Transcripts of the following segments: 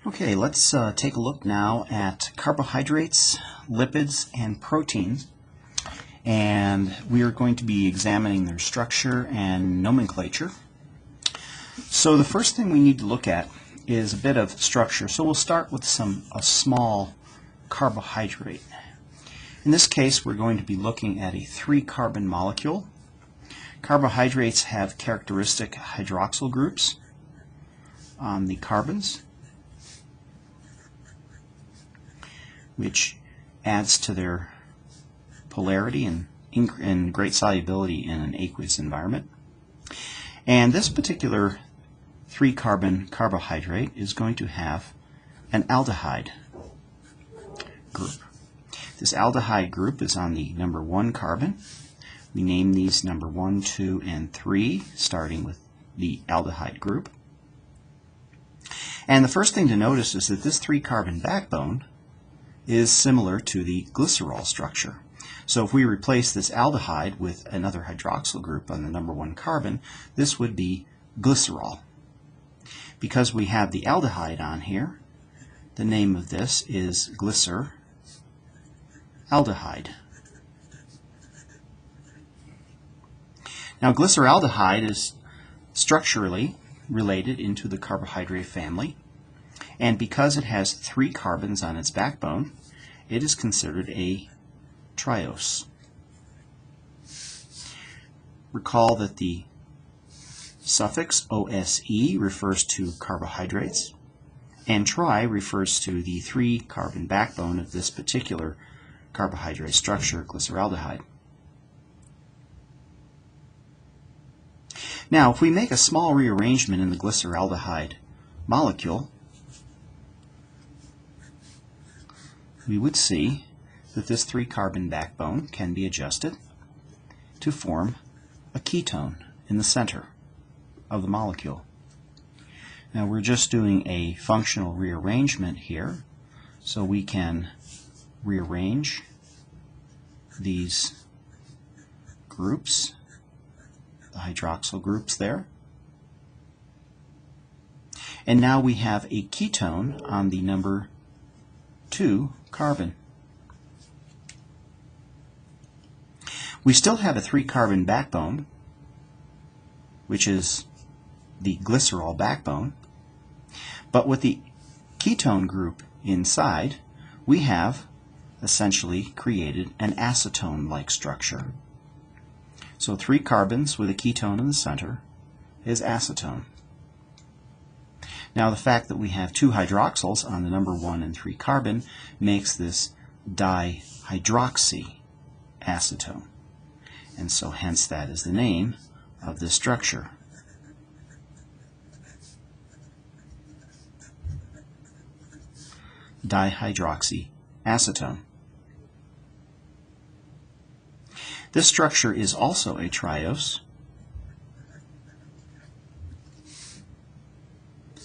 Okay, let's take a look now at carbohydrates, lipids, and proteins. And we are going to be examining their structure and nomenclature. So the first thing we need to look at is a bit of structure. So we'll start with a small carbohydrate. In this case, we're going to be looking at a 3-carbon molecule. Carbohydrates have characteristic hydroxyl groups on the carbons, which adds to their polarity and great solubility in an aqueous environment. And this particular 3-carbon carbohydrate is going to have an aldehyde group. This aldehyde group is on the number 1 carbon. We name these number 1, 2, and 3, starting with the aldehyde group. And the first thing to notice is that this 3-carbon backbone is similar to the glycerol structure. So if we replace this aldehyde with another hydroxyl group on the number 1 carbon, this would be glycerol. Because we have the aldehyde on here, the name of this is glyceraldehyde. Now glyceraldehyde is structurally related into the carbohydrate family, and because it has 3 carbons on its backbone, it is considered a triose. Recall that the suffix OSE refers to carbohydrates, and tri refers to the 3-carbon backbone of this particular carbohydrate structure, glyceraldehyde. Now, if we make a small rearrangement in the glyceraldehyde molecule, we would see that this 3-carbon backbone can be adjusted to form a ketone in the center of the molecule. Now we're just doing a functional rearrangement here, so we can rearrange these groups, the hydroxyl groups there. And now we have a ketone on the number 2 carbon. We still have a 3-carbon backbone, which is the glycerol backbone, but with the ketone group inside, we have essentially created an acetone-like structure. So 3 carbons with a ketone in the center is acetone. Now the fact that we have 2 hydroxyls on the number 1 and 3 carbon makes this dihydroxyacetone. And so hence that is the name of this structure. Dihydroxyacetone. This structure is also a triose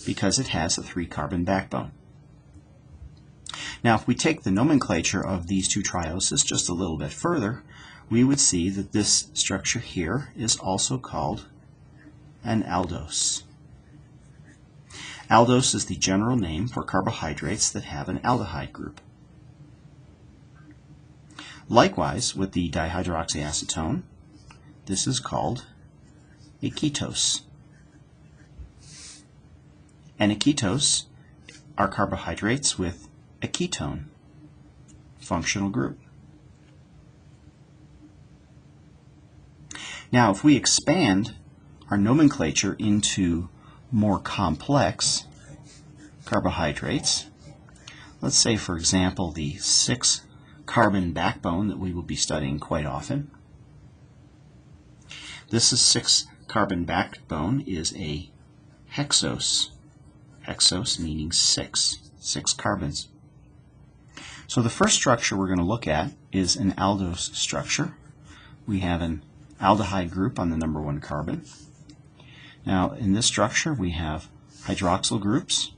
because it has a 3-carbon backbone. Now if we take the nomenclature of these 2 trioses just a little bit further, we would see that this structure here is also called an aldose. Aldose is the general name for carbohydrates that have an aldehyde group. Likewise, with the dihydroxyacetone, this is called a ketose. And a ketose are carbohydrates with a ketone functional group. Now, if we expand our nomenclature into more complex carbohydrates, let's say, for example, the 6-carbon backbone that we will be studying quite often. This is 6-carbon backbone is a hexose. Hexose meaning 6 carbons. So the first structure we're going to look at is an aldose structure. We have an aldehyde group on the number 1 carbon. Now in this structure we have hydroxyl groups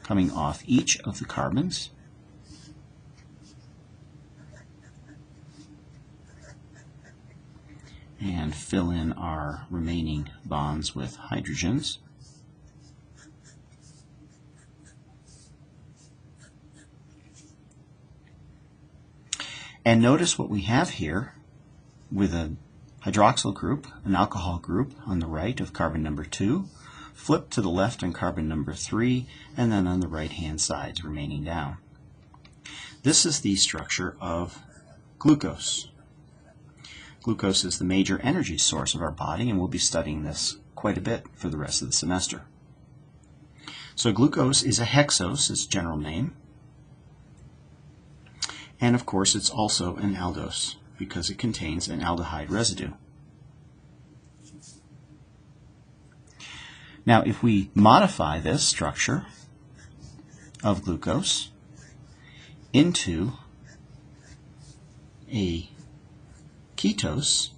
coming off each of the carbons. And fill in our remaining bonds with hydrogens. And notice what we have here with a hydroxyl group, an alcohol group on the right of carbon number 2, flip to the left on carbon number 3, and then on the right hand side remaining down. This is the structure of glucose. Glucose is the major energy source of our body, and we'll be studying this quite a bit for the rest of the semester. So glucose is a hexose, its general name, and of course it's also an aldose because it contains an aldehyde residue. Now if we modify this structure of glucose into a ketose,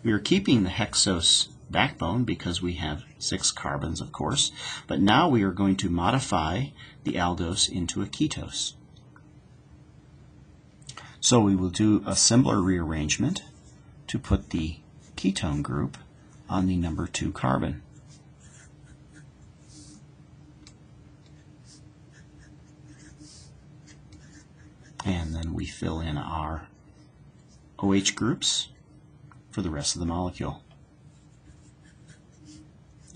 we are keeping the hexose backbone because we have 6 carbons, of course, but now we are going to modify the aldose into a ketose. So we will do a similar rearrangement to put the ketone group on the number 2 carbon. And then we fill in our OH groups for the rest of the molecule.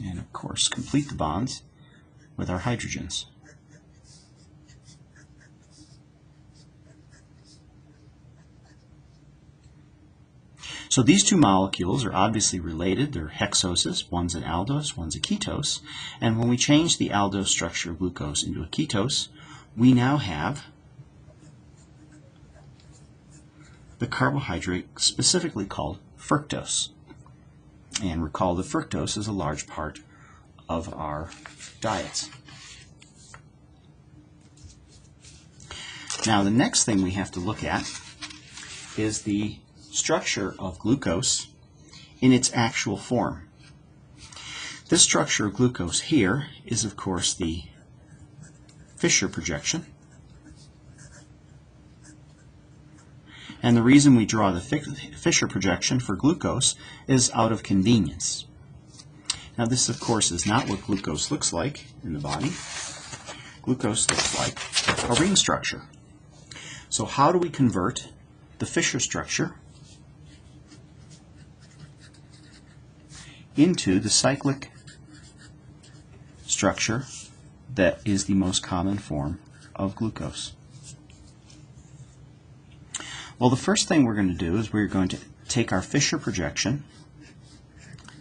And of course complete the bonds with our hydrogens. So these two molecules are obviously related. They're hexoses. One's an aldose, one's a ketose. And when we change the aldose structure of glucose into a ketose, we now have the carbohydrate specifically called fructose. And recall that fructose is a large part of our diets. Now the next thing we have to look at is the structure of glucose in its actual form. This structure of glucose here is of course the Fischer projection. And the reason we draw the Fischer projection for glucose is out of convenience. Now this of course is not what glucose looks like in the body. Glucose looks like a ring structure. So how do we convert the Fischer structure into the cyclic structure that is the most common form of glucose? Well, the first thing we're going to do is we're going to take our Fischer projection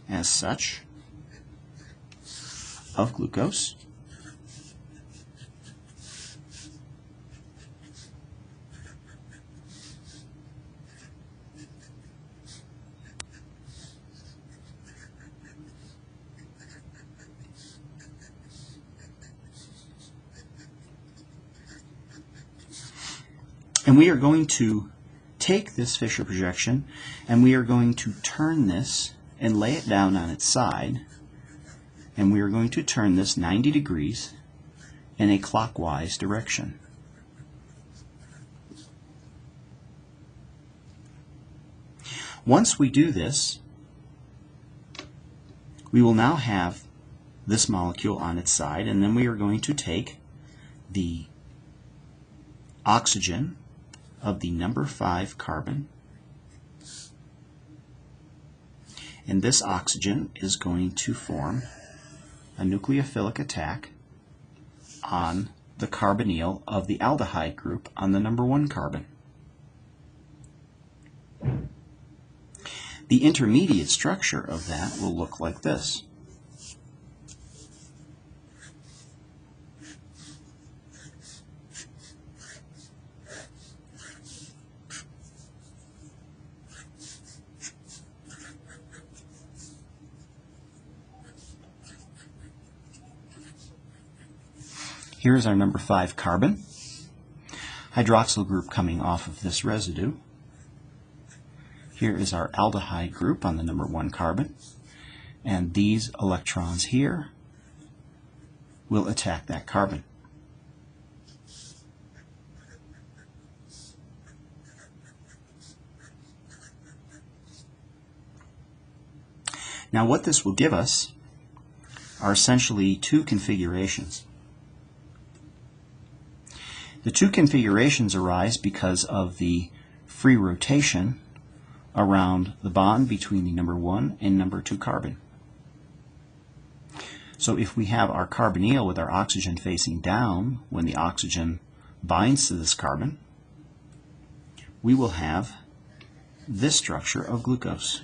as such of glucose, and we are going to take this Fischer projection and we are going to turn this and lay it down on its side, and we are going to turn this 90 degrees in a clockwise direction. Once we do this, we will now have this molecule on its side, and then we are going to take the oxygen of the number 5 carbon, and this oxygen is going to form a nucleophilic attack on the carbonyl of the aldehyde group on the number 1 carbon. The intermediate structure of that will look like this. Here is our number 5 carbon, hydroxyl group coming off of this residue. Here is our aldehyde group on the number 1 carbon, and these electrons here will attack that carbon. Now what this will give us are essentially two configurations. The two configurations arise because of the free rotation around the bond between the number 1 and number 2 carbon. So if we have our carbonyl with our oxygen facing down when the oxygen binds to this carbon, we will have this structure of glucose.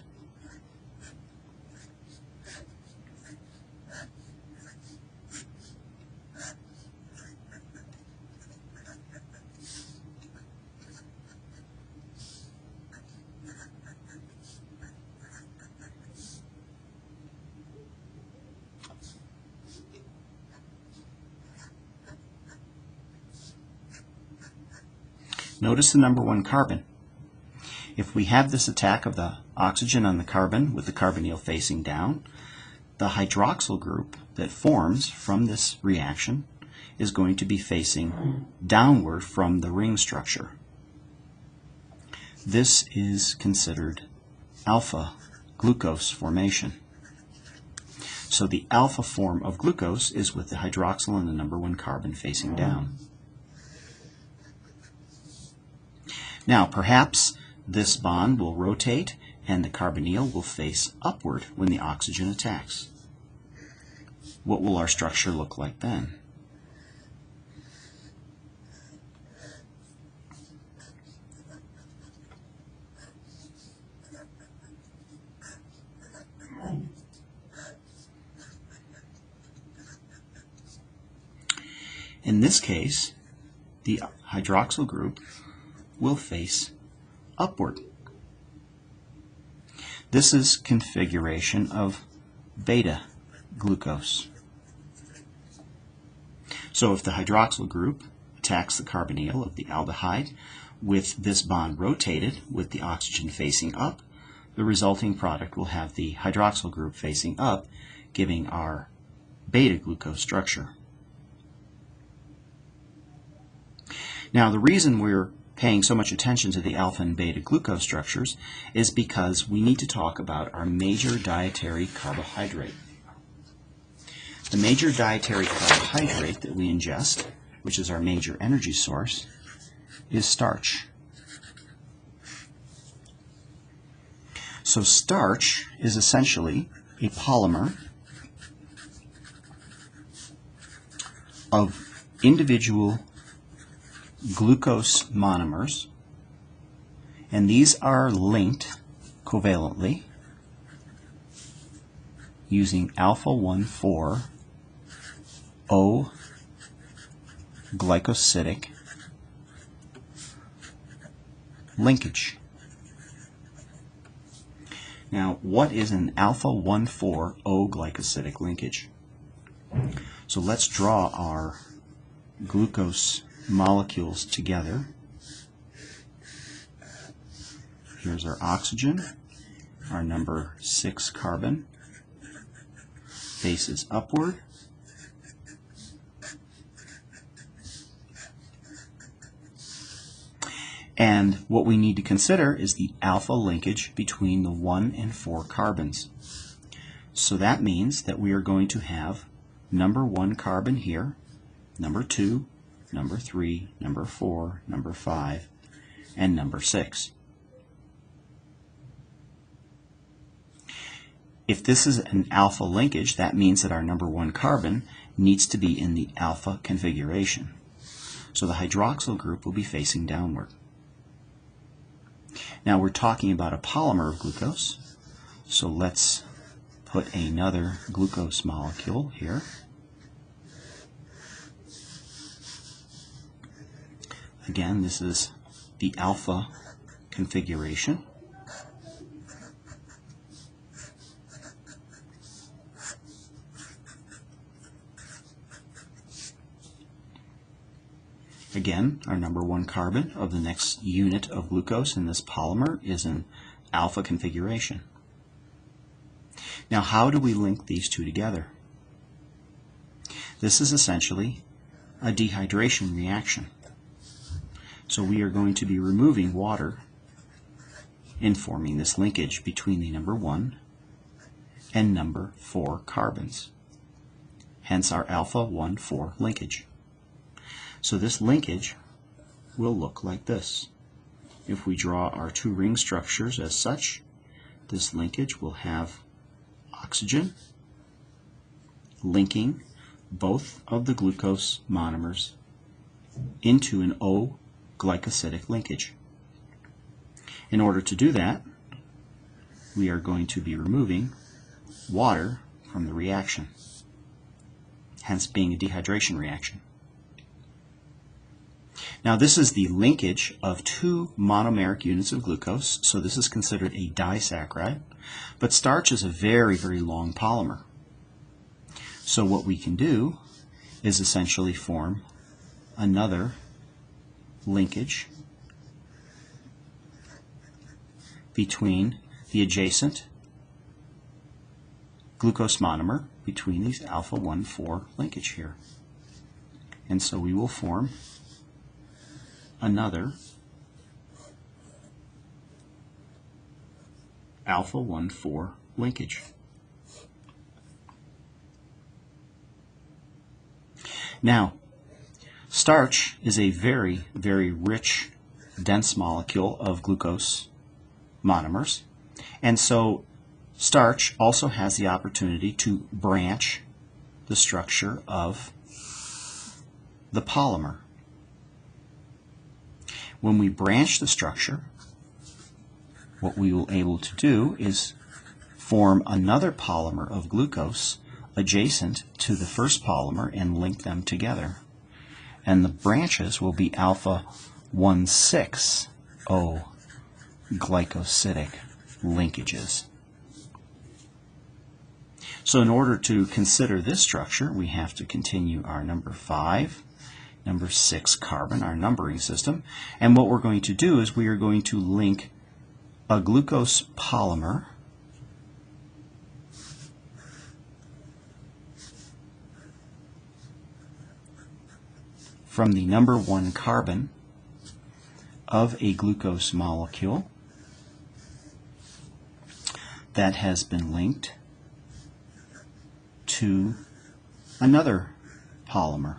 Notice the number 1 carbon. If we have this attack of the oxygen on the carbon with the carbonyl facing down, the hydroxyl group that forms from this reaction is going to be facing downward from the ring structure. This is considered alpha glucose formation. So the alpha form of glucose is with the hydroxyl and the number 1 carbon facing down. Now, perhaps this bond will rotate and the carbonyl will face upward when the oxygen attacks. What will our structure look like then? In this case, the hydroxyl group will face upward. This is configuration of beta glucose. So if the hydroxyl group attacks the carbonyl of the aldehyde with this bond rotated with the oxygen facing up, the resulting product will have the hydroxyl group facing up, giving our beta glucose structure. Now, the reason we're paying so much attention to the alpha and beta glucose structures is because we need to talk about our major dietary carbohydrate. The major dietary carbohydrate that we ingest, which is our major energy source, is starch. So starch is essentially a polymer of individual glucose monomers, and these are linked covalently using alpha 1,4 O glycosidic linkage. Now, what is an alpha 1,4 O glycosidic linkage? So let's draw our glucose molecules together. Here's our oxygen, our number 6 carbon, faces upward. And what we need to consider is the alpha linkage between the 1 and 4 carbons. So that means that we are going to have number 1 carbon here, number 2, number 3, number 4, number 5, and number 6. If this is an alpha linkage, that means that our number 1 carbon needs to be in the alpha configuration. So the hydroxyl group will be facing downward. Now we're talking about a polymer of glucose, so let's put another glucose molecule here. Again, this is the alpha configuration. Again, our number 1 carbon of the next unit of glucose in this polymer is an alpha configuration. Now, how do we link these two together? This is essentially a dehydration reaction. So we are going to be removing water in forming this linkage between the number 1 and number 4 carbons. Hence our alpha 1,4 linkage. So this linkage will look like this. If we draw our two ring structures as such, this linkage will have oxygen linking both of the glucose monomers into an O-glycosidic linkage. In order to do that, we are going to be removing water from the reaction, hence being a dehydration reaction. Now this is the linkage of two monomeric units of glucose, so this is considered a disaccharide, but starch is a very, very long polymer. So what we can do is essentially form another linkage between the adjacent glucose monomer between these alpha 1,4 linkage here. And so we will form another alpha 1,4 linkage. Now, starch is a very, very rich, dense molecule of glucose monomers, and so starch also has the opportunity to branch the structure of the polymer. When we branch the structure, what we will be able to do is form another polymer of glucose adjacent to the first polymer and link them together. And the branches will be alpha 1,6 O-glycosidic linkages. So in order to consider this structure, we have to continue our number 5, number 6 carbon, our numbering system. And what we're going to do is we are going to link a glucose polymer from the number 1 carbon of a glucose molecule that has been linked to another polymer.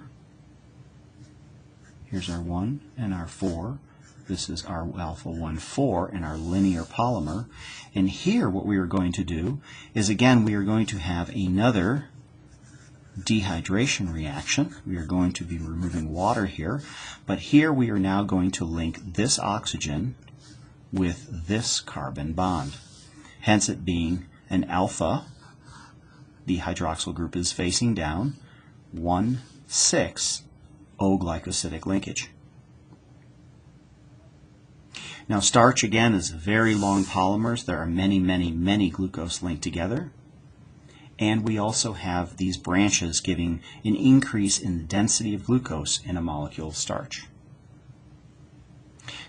Here's our 1 and our 4. This is our alpha 1,4 and our linear polymer. And here what we are going to do is, again, we are going to have another dehydration reaction. We are going to be removing water here, but here we are now going to link this oxygen with this carbon bond, hence it being an alpha. The hydroxyl group is facing down, 1,6 O-glycosidic linkage. Now starch again is very long polymers. There are many, many, many glucose linked together. And we also have these branches giving an increase in the density of glucose in a molecule of starch.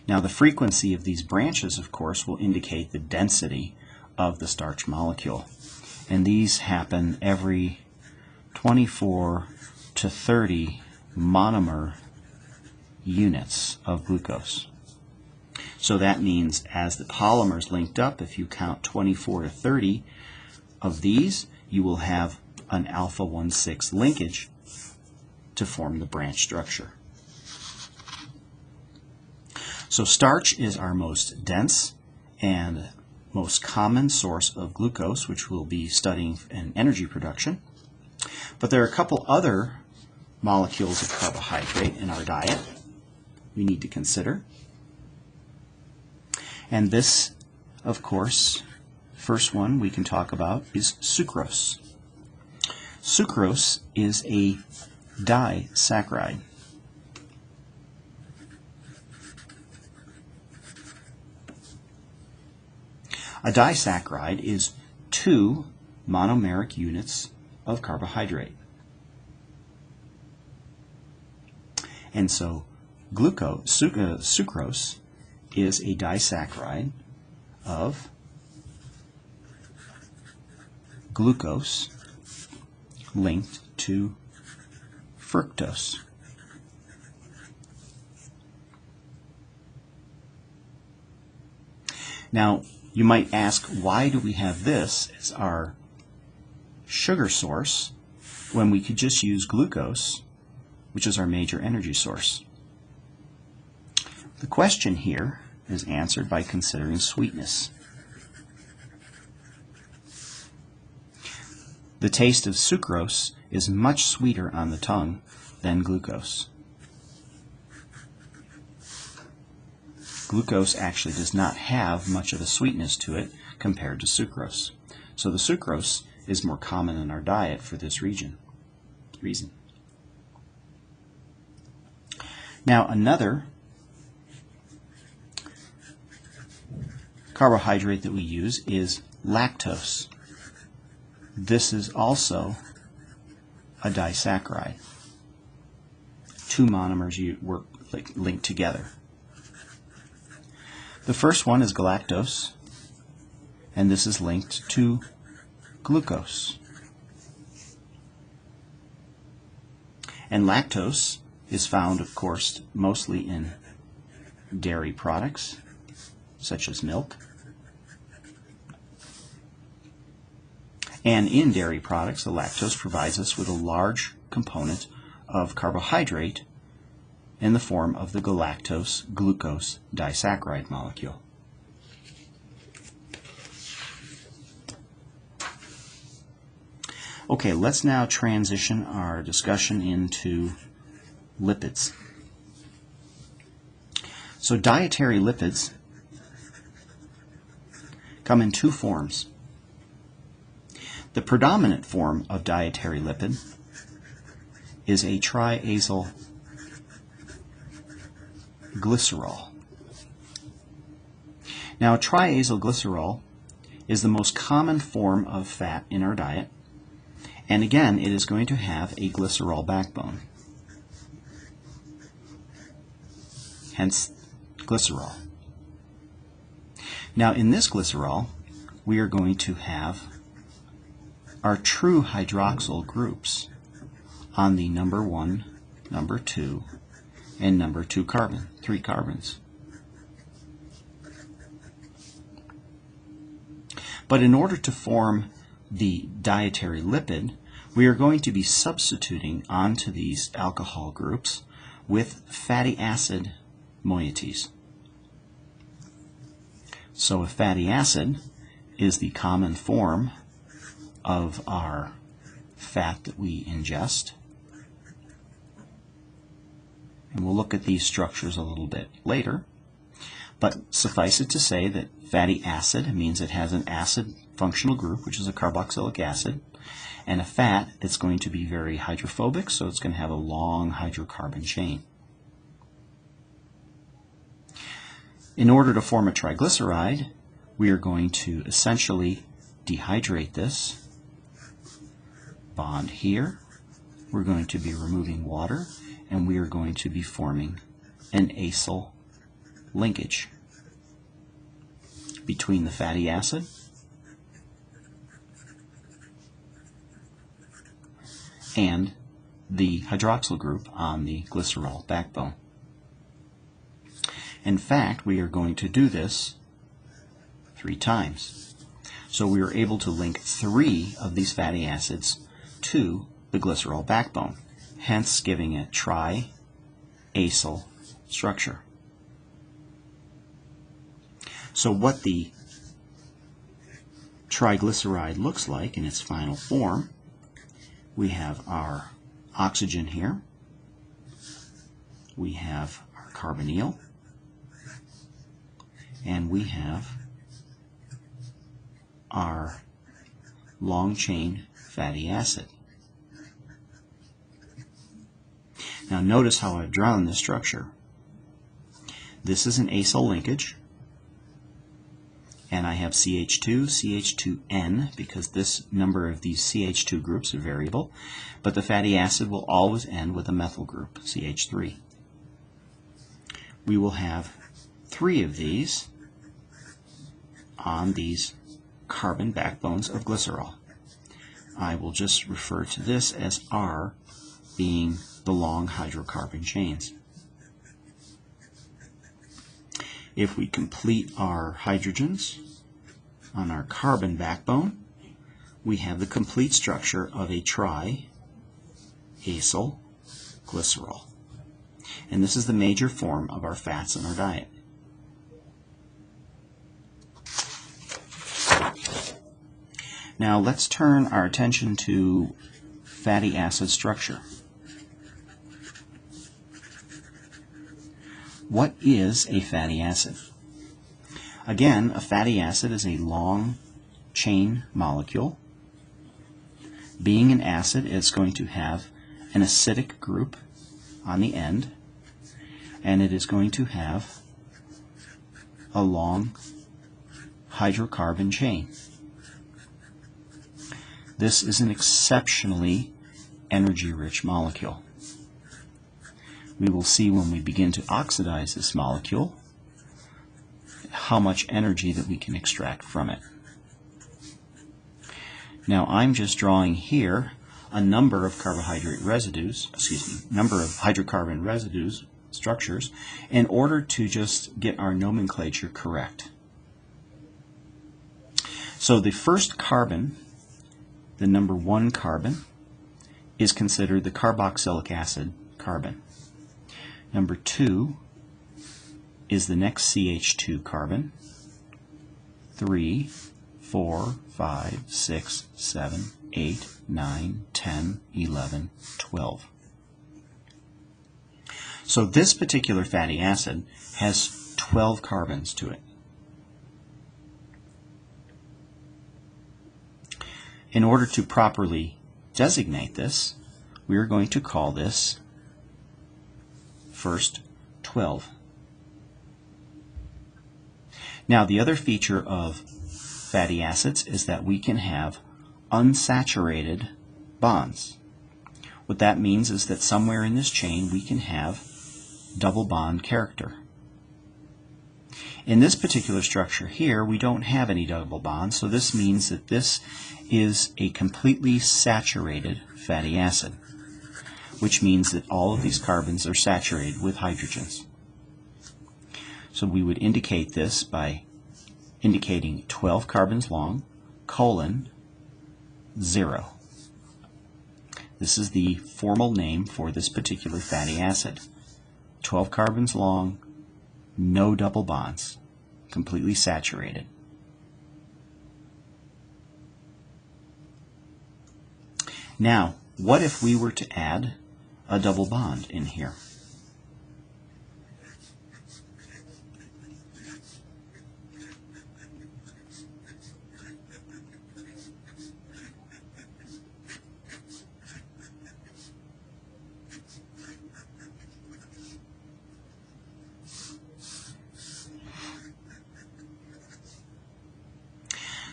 Now the frequency of these branches, of course, will indicate the density of the starch molecule. And these happen every 24 to 30 monomer units of glucose. So that means as the polymers linked up, if you count 24 to 30 of these, you will have an alpha 1,6 linkage to form the branch structure. So starch is our most dense and most common source of glucose, which we'll be studying in energy production. But there are a couple other molecules of carbohydrate in our diet we need to consider. And this, of course, first one we can talk about is sucrose. Sucrose is a disaccharide. A disaccharide is two monomeric units of carbohydrate. And so sucrose is a disaccharide of glucose linked to fructose. Now, you might ask, why do we have this as our sugar source when we could just use glucose, which is our major energy source? The question here is answered by considering sweetness. The taste of sucrose is much sweeter on the tongue than glucose. Glucose actually does not have much of a sweetness to it compared to sucrose. So the sucrose is more common in our diet for this reason. Now another carbohydrate that we use is lactose. This is also a disaccharide. Two monomers were linked together. The first one is galactose, and this is linked to glucose. And lactose is found, of course, mostly in dairy products, such as milk. And in dairy products, the lactose provides us with a large component of carbohydrate in the form of the galactose-glucose disaccharide molecule. Okay, let's now transition our discussion into lipids. So dietary lipids come in two forms. The predominant form of dietary lipid is a triazyl glycerol. Now, triazyl glycerol is the most common form of fat in our diet, and again, it is going to have a glycerol backbone. Hence, glycerol. Now, in this glycerol, we are going to have our true hydroxyl groups on the number 1, number 2, and number 2 carbon, 3 carbons. But in order to form the dietary lipid, we are going to be substituting onto these alcohol groups with fatty acid moieties. So a fatty acid is the common form of our fat that we ingest. And we'll look at these structures a little bit later. But suffice it to say that fatty acid means it has an acid functional group, which is a carboxylic acid, and a fat that's going to be very hydrophobic, so it's going to have a long hydrocarbon chain. In order to form a triglyceride, we are going to essentially dehydrate this, bond here, we're going to be removing water, and we are going to be forming an acyl linkage between the fatty acid and the hydroxyl group on the glycerol backbone. In fact, we are going to do this 3 times. So we are able to link 3 of these fatty acids to the glycerol backbone, hence giving it triacyl structure. So what the triglyceride looks like in its final form, we have our oxygen here, we have our carbonyl, and we have our long-chain fatty acid. Now notice how I've drawn this structure. This is an acyl linkage, and I have CH2, CH2N, because this number of these CH2 groups are variable, but the fatty acid will always end with a methyl group, CH3. We will have 3 of these on these carbon backbones of glycerol. I will just refer to this as R, being the long hydrocarbon chains. If we complete our hydrogens on our carbon backbone, we have the complete structure of a triacyl glycerol. And this is the major form of our fats in our diet. Now let's turn our attention to fatty acid structure. What is a fatty acid? Again, a fatty acid is a long chain molecule. Being an acid, it's going to have an acidic group on the end, and it is going to have a long hydrocarbon chain. This is an exceptionally energy-rich molecule. We will see when we begin to oxidize this molecule how much energy that we can extract from it. Now I'm just drawing here a number of carbohydrate residues, number of hydrocarbon residues, structures, in order to just get our nomenclature correct. So the first carbon, the number 1 carbon, is considered the carboxylic acid carbon. Number 2 is the next CH2 carbon. 3, 4, 5, 6, 7, 8, 9, 10, 11, 12. So this particular fatty acid has 12 carbons to it. In order to properly designate this, we are going to call this first 12. Now the other feature of fatty acids is that we can have unsaturated bonds. What that means is that somewhere in this chain we can have double bond character. In this particular structure here, we don't have any double bonds, so this means that this is a completely saturated fatty acid, which means that all of these carbons are saturated with hydrogens. So we would indicate this by indicating 12 carbons long, colon, 0. This is the formal name for this particular fatty acid. 12 carbons long, no double bonds, completely saturated. Now, what if we were to add a double bond in here?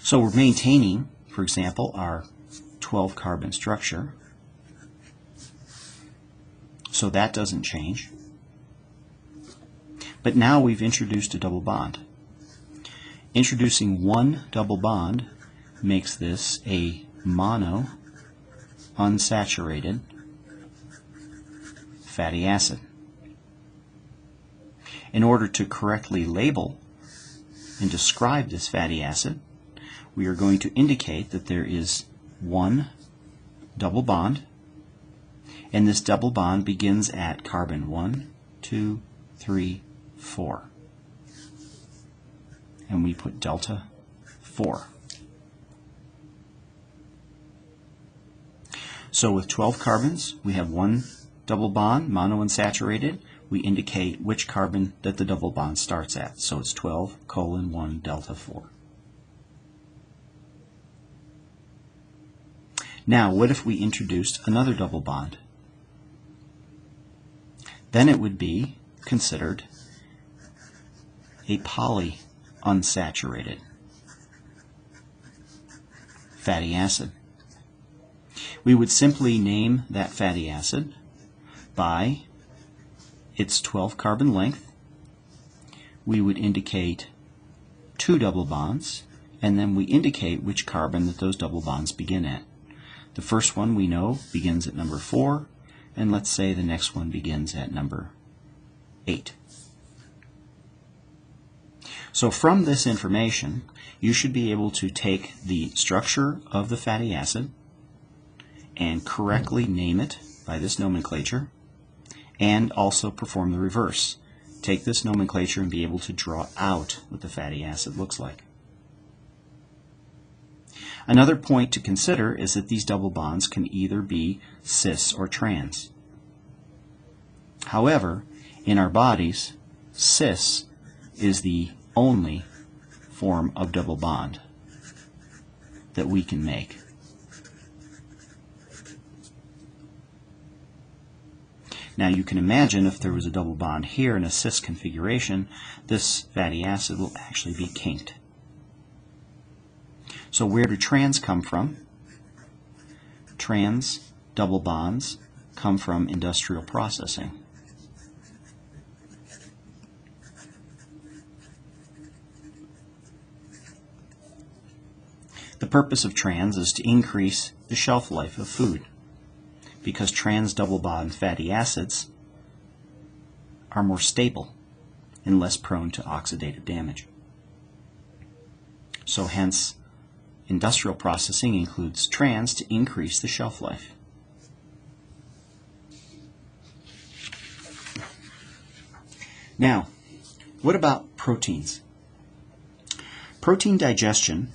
So we're maintaining, for example, our 12 carbon structure. So that doesn't change. But now we've introduced a double bond. Introducing one double bond makes this a mono unsaturated fatty acid. In order to correctly label and describe this fatty acid, we are going to indicate that there is one double bond, and this double bond begins at carbon 1, 2, 3, 4. And we put delta 4. So with 12 carbons, we have one double bond, monounsaturated. We indicate which carbon that the double bond starts at. So it's 12, colon 1, delta 4. Now, what if we introduced another double bond? Then it would be considered a polyunsaturated fatty acid. We would simply name that fatty acid by its 12 carbon length. We would indicate 2 double bonds, and then we indicate which carbon that those double bonds begin at. The first one we know begins at number 4, and let's say the next one begins at number 8. So from this information, you should be able to take the structure of the fatty acid and correctly name it by this nomenclature, and also perform the reverse. Take this nomenclature and be able to draw out what the fatty acid looks like. Another point to consider is that these double bonds can either be cis or trans. However, in our bodies, cis is the only form of double bond that we can make. Now you can imagine if there was a double bond here in a cis configuration, this fatty acid will actually be kinked. So where do trans come from? Trans double bonds come from industrial processing. The purpose of trans is to increase the shelf life of food, because trans double bond fatty acids are more stable and less prone to oxidative damage. So hence, industrial processing includes trans to increase the shelf life. Now, what about proteins? Protein digestion,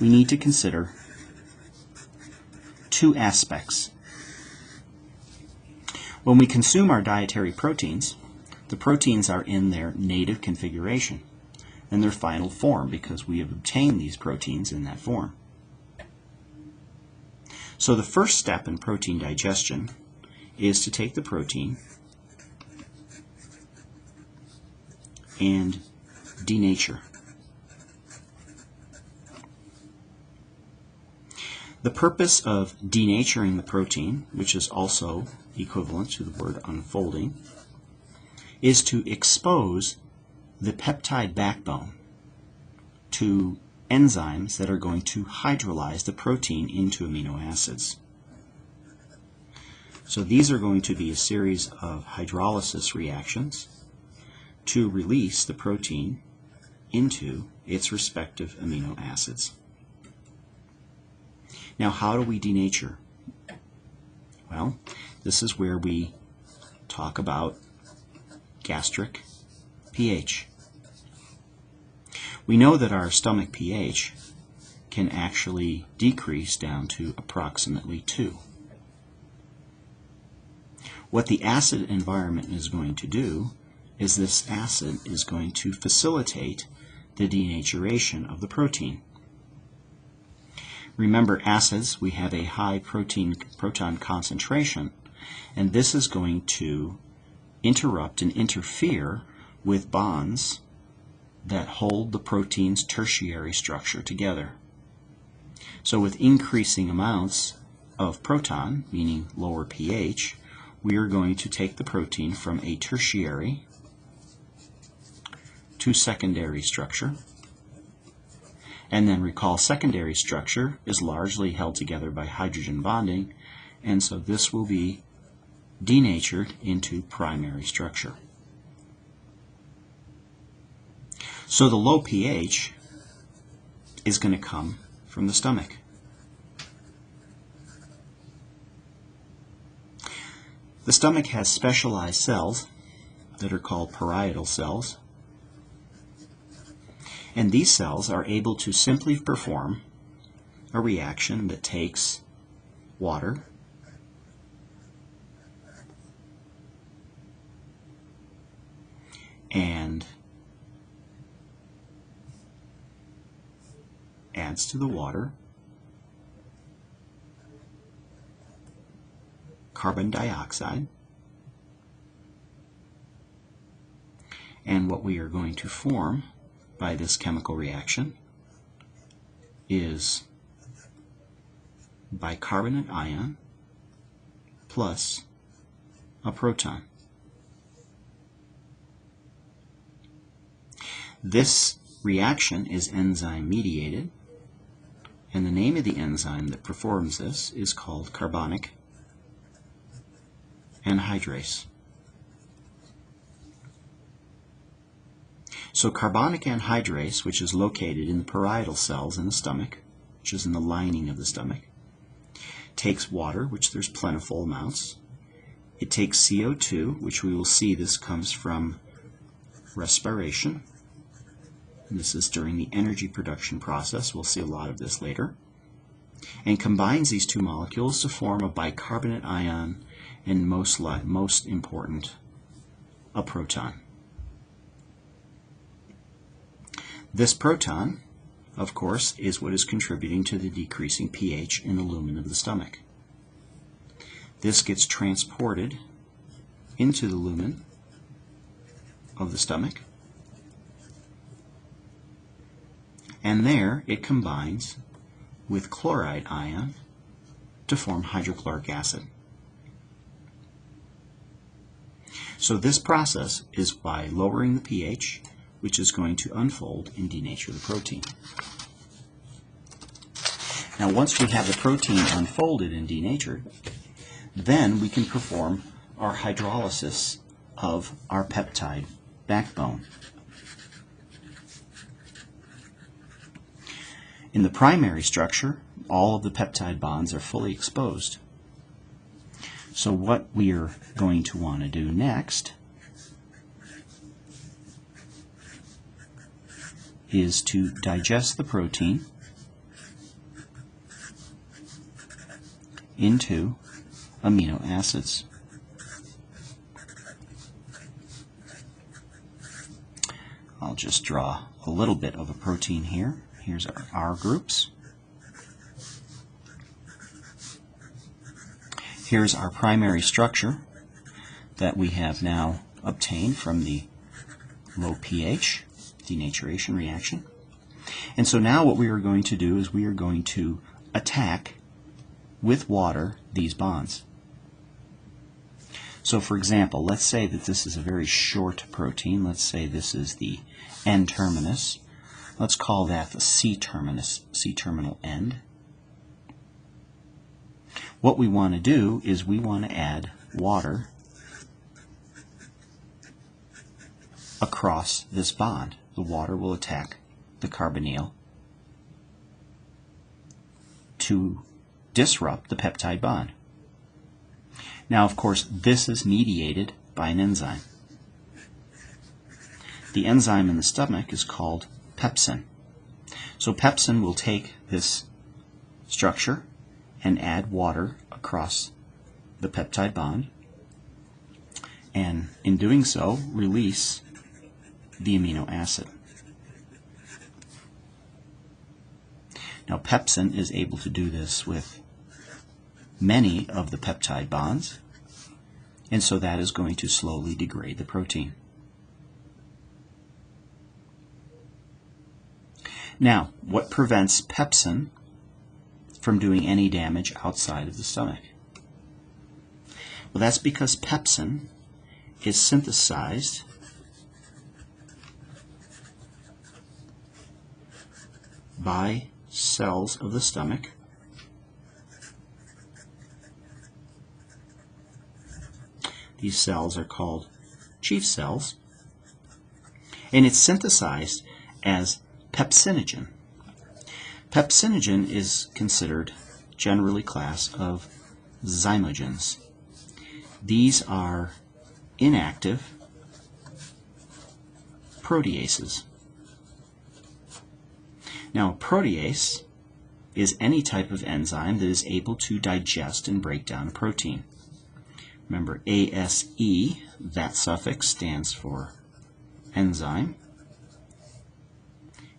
we need to consider two aspects. When we consume our dietary proteins, the proteins are in their native configuration and their final form because we have obtained these proteins in that form. So the first step in protein digestion is to take the protein and denature. The purpose of denaturing the protein, which is also equivalent to the word unfolding, is to expose the peptide backbone to enzymes that are going to hydrolyze the protein into amino acids. So these are going to be a series of hydrolysis reactions to release the protein into its respective amino acids. Now, how do we denature? Well, this is where we talk about gastric pH. We know that our stomach pH can actually decrease down to approximately 2. What the acid environment is going to do is this acid is going to facilitate the denaturation of the protein. Remember, acids, we have a high proton concentration, and this is going to interrupt and interfere with bonds that hold the protein's tertiary structure together. So with increasing amounts of proton, meaning lower pH, we are going to take the protein from a tertiary to secondary structure. And then recall, secondary structure is largely held together by hydrogen bonding, and so this will be denatured into primary structure. So the low pH is going to come from the stomach. The stomach has specialized cells that are called parietal cells. And these cells are able to simply perform a reaction that takes water and adds to the water carbon dioxide, and what we are going to form by this chemical reaction is bicarbonate ion plus a proton. This reaction is enzyme mediated, and the name of the enzyme that performs this is called carbonic anhydrase. So carbonic anhydrase, which is located in the parietal cells in the stomach, which is in the lining of the stomach, takes water, which there's plentiful amounts. It takes CO2, which we will see this comes from respiration. And this is during the energy production process. We'll see a lot of this later. And combines these two molecules to form a bicarbonate ion, and most important, a proton. This proton, of course, is what is contributing to the decreasing pH in the lumen of the stomach. This gets transported into the lumen of the stomach, and there it combines with chloride ion to form hydrochloric acid. So this process is by lowering the pH, which is going to unfold and denature the protein. Now once we have the protein unfolded and denatured, then we can perform our hydrolysis of our peptide backbone. In the primary structure, all of the peptide bonds are fully exposed. So what we are going to want to do next is to digest the protein into amino acids. I'll just draw a little bit of a protein here. Here's our R groups. Here's our primary structure that we have now obtained from the low pH denaturation reaction. And so now what we are going to do is we are going to attack with water these bonds. So for example, let's say that this is a very short protein. Let's say this is the N-terminus. Let's call that the C-terminus, C-terminal end. What we want to do is we want to add water across this bond. The water will attack the carbonyl to disrupt the peptide bond. Now, of course, this is mediated by an enzyme. The enzyme in the stomach is called pepsin. So pepsin will take this structure and add water across the peptide bond, and in doing so, release the amino acid. Now, pepsin is able to do this with many of the peptide bonds, and so that is going to slowly degrade the protein. Now, what prevents pepsin from doing any damage outside of the stomach? Well, that's because pepsin is synthesized by cells of the stomach These cells are called chief cells, and it's synthesized as pepsinogen. Pepsinogen is considered generally class of zymogens. These are inactive proteases. Now, a protease is any type of enzyme that is able to digest and break down a protein. Remember, ASE, that suffix stands for enzyme,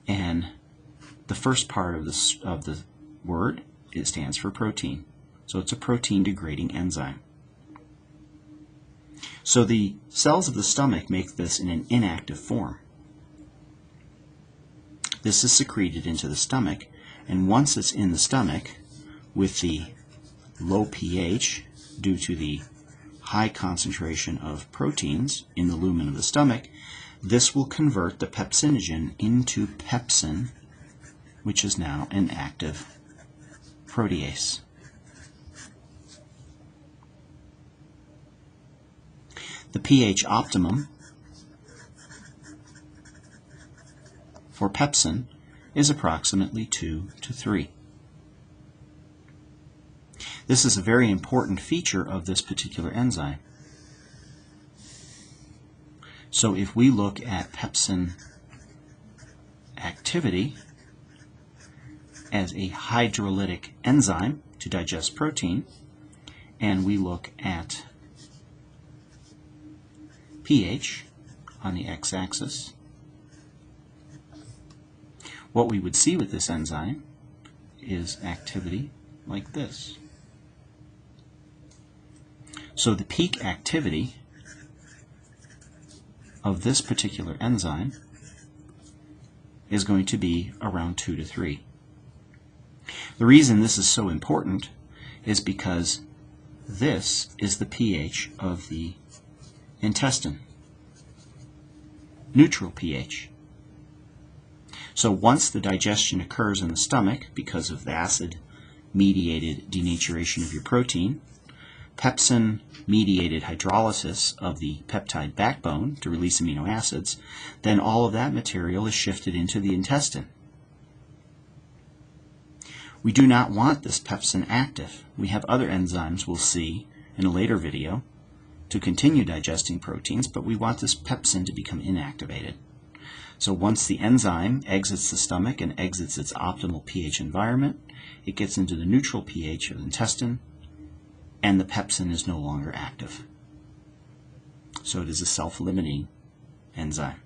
and the first part of the word, it stands for protein. So it's a protein-degrading enzyme. So the cells of the stomach make this in an inactive form. This is secreted into the stomach, and once it's in the stomach, with the low pH due to the high concentration of proteins in the lumen of the stomach, this will convert the pepsinogen into pepsin, which is now an active protease. The pH optimum for pepsin is approximately 2 to 3. This is a very important feature of this particular enzyme. So if we look at pepsin activity as a hydrolytic enzyme to digest protein, and we look at pH on the x-axis, what we would see with this enzyme is activity like this. So the peak activity of this particular enzyme is going to be around 2 to 3. The reason this is so important is because this is the pH of the intestine, neutral pH. So once the digestion occurs in the stomach because of the acid-mediated denaturation of your protein, pepsin-mediated hydrolysis of the peptide backbone to release amino acids, then all of that material is shifted into the intestine. We do not want this pepsin active. We have other enzymes we'll see in a later video to continue digesting proteins, but we want this pepsin to become inactivated. So once the enzyme exits the stomach and exits its optimal pH environment, it gets into the neutral pH of the intestine, and the pepsin is no longer active. So it is a self-limiting enzyme.